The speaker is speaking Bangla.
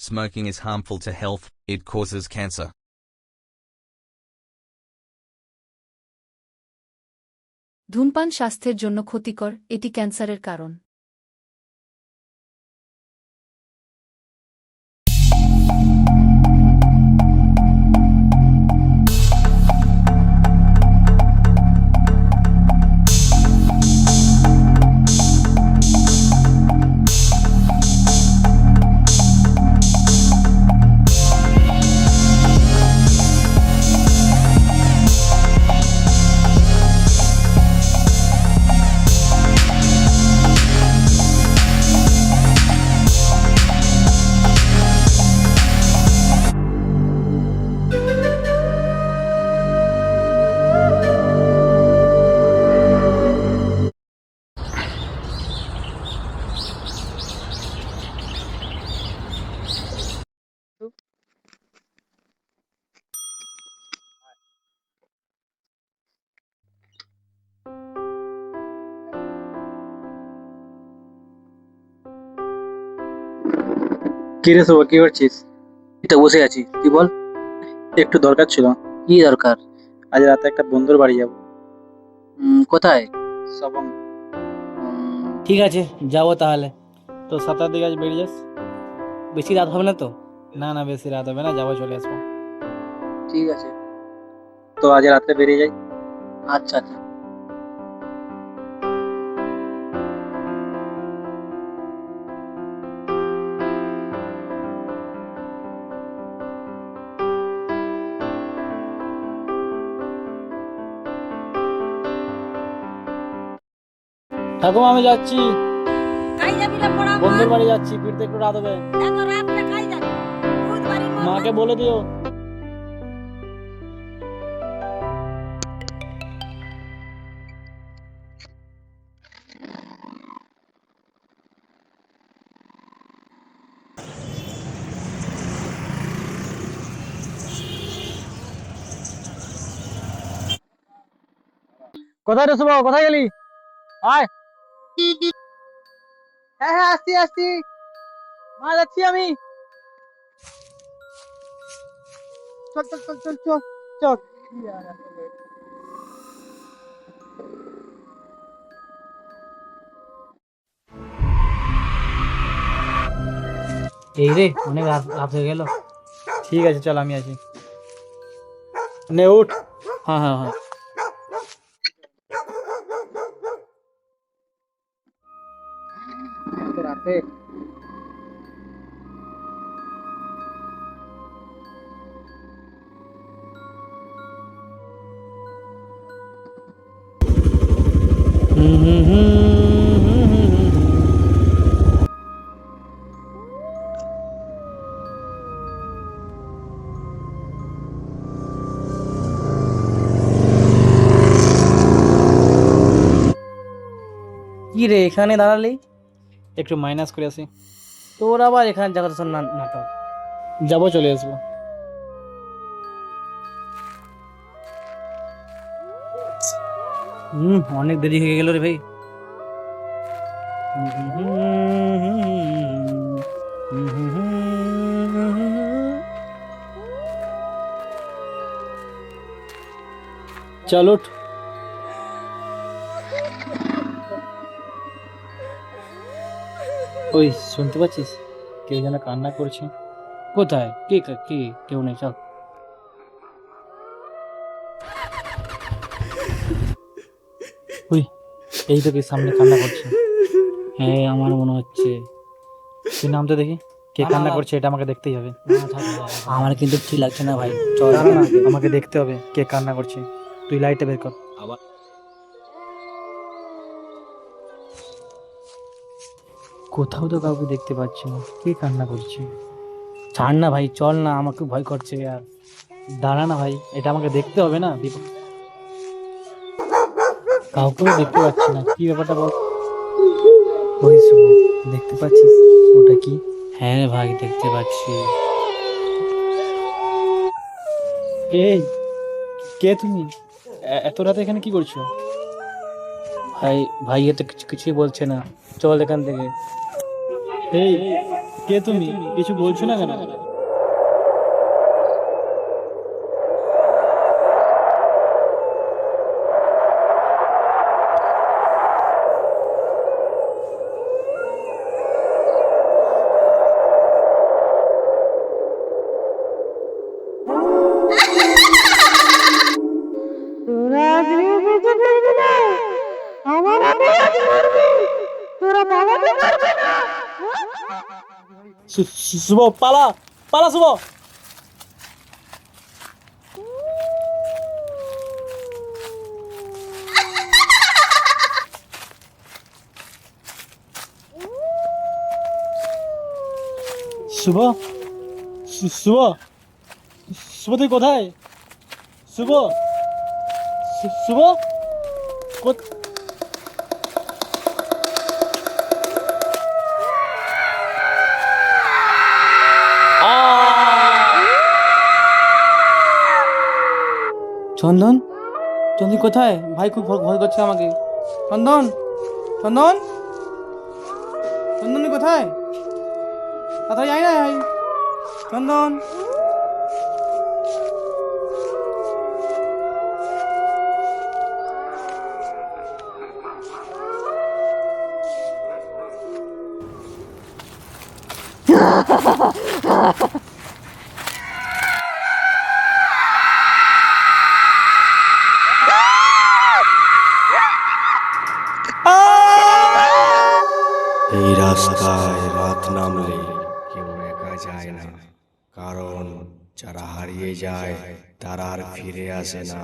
Smoking is harmful to health, it causes cancer. ধূমপান স্বাস্থ্যের জন্য ক্ষতিকর, এটি ক্যান্সারের কারণ। কি রে শোভা, কি করছিস? এই তো বসে আছি, তুই বল। একটু দরকার ছিল। কি দরকার? আজ রাতে একটা বন্ধুর বাড়ি যাবো। কোথায়? সবং। ঠিক আছে, যাবো তাহলে। তো 7টার দিকে আজ বেরিয়ে যাস। বেশি রাত হবে না তো? না না, বেশি রাত হবে না, যাবো, চলে আসবো। ঠিক আছে। তো আজ রাতে বেরিয়ে যাই। আচ্ছা আচ্ছা। ঠাকুমা, আমি যাচ্ছি, কাই যাবি রে পড়া বন্ধুর বাড়ি যাচ্ছি, ফিরতে একটু রাত হবে। এত রাতটা কাই যাবি? ভূত বাড়ি মাকে বলে দিও। কোথায় রে শোভা, কোথায় গেলি? আয়। হ্যাঁ হ্যাঁ, আসছি আসছি। মা, যাচ্ছি আমি। চল চল চল চল চল চল। এই রে, অনেক রাত রাত হয়ে গেল। ঠিক আছে, চল, আমি আছি। নে উঠ। হ্যাঁ হ্যাঁ হ্যাঁ। এত রাতে? হুম হুম হুম হুম হুম হুম। কি রে, এখানে দাঁড়ালি? একটু মাইনাস করে আসি। তোর আবার এখানে যাওয়ার নাটক। যাবো, চলে আসবো। অনেক দেরি হয়ে গেল রে ভাই। চল উঠ। ওই, শুনতে পাচ্ছিস? কেউ যেন কান্না করছে। কোথায়? কে কে? কেউ নেই, চল। ওই, এই তো কি সামনে কান্না করছে। হ্যাঁ, আমার মনে হচ্ছে। তুই নামতে দেখি, কে কান্না করছে, এটা আমাকে দেখতেই হবে। আমার কিন্তু ঠিক লাগছে না ভাই, চল। দাঁড়া না, আমাকে দেখতে হবে কে কান্না করছে। তুই লাইটটা বের কর। কোথাও তো কাউকে দেখতে পাচ্ছি না, কে কান্না করছে। ছাড় না ভাই, চল না, আমাকে ভয় করছে আর। দাঁড়া না ভাই, এটা আমাকে দেখতে হবে না। কাউকে দেখতে পাচ্ছি না, কি ব্যাপারটা বল। ওই শুভ, দেখতে পাচ্ছিস ওটা কি? হ্যাঁ ভাই, দেখতে পাচ্ছি। এই, কে তুমি? এত রাতে এখানে কি করছো? ভাই ভাই, এ তো কিছুই বলছে না, চল এখান থেকে। এই, কে তুমি? কিছু বলছো না কেন? তোরা আজকে বেঁচে থাকবি না, আমার হাতে আজ মরবি, তোরা পালাতে পারবি না। শুভ, পালা পালা শুভ। শুভ, শুভ, শুভ তুই কোথায়? শুভ, শুভ, চন্দন, চন্দন কোথায়? ভাই খুব ভয় করছে আমাকে। চন্দন, চন্দন, চন্দন কোথায়? তাড়াতাড়ি আয় না ভাই। চন্দন, এই রাস্তায় রাত নামলে কেউ একা যায় না, কারণ যারা হারিয়ে যায় তারা আর ফিরে আসে না।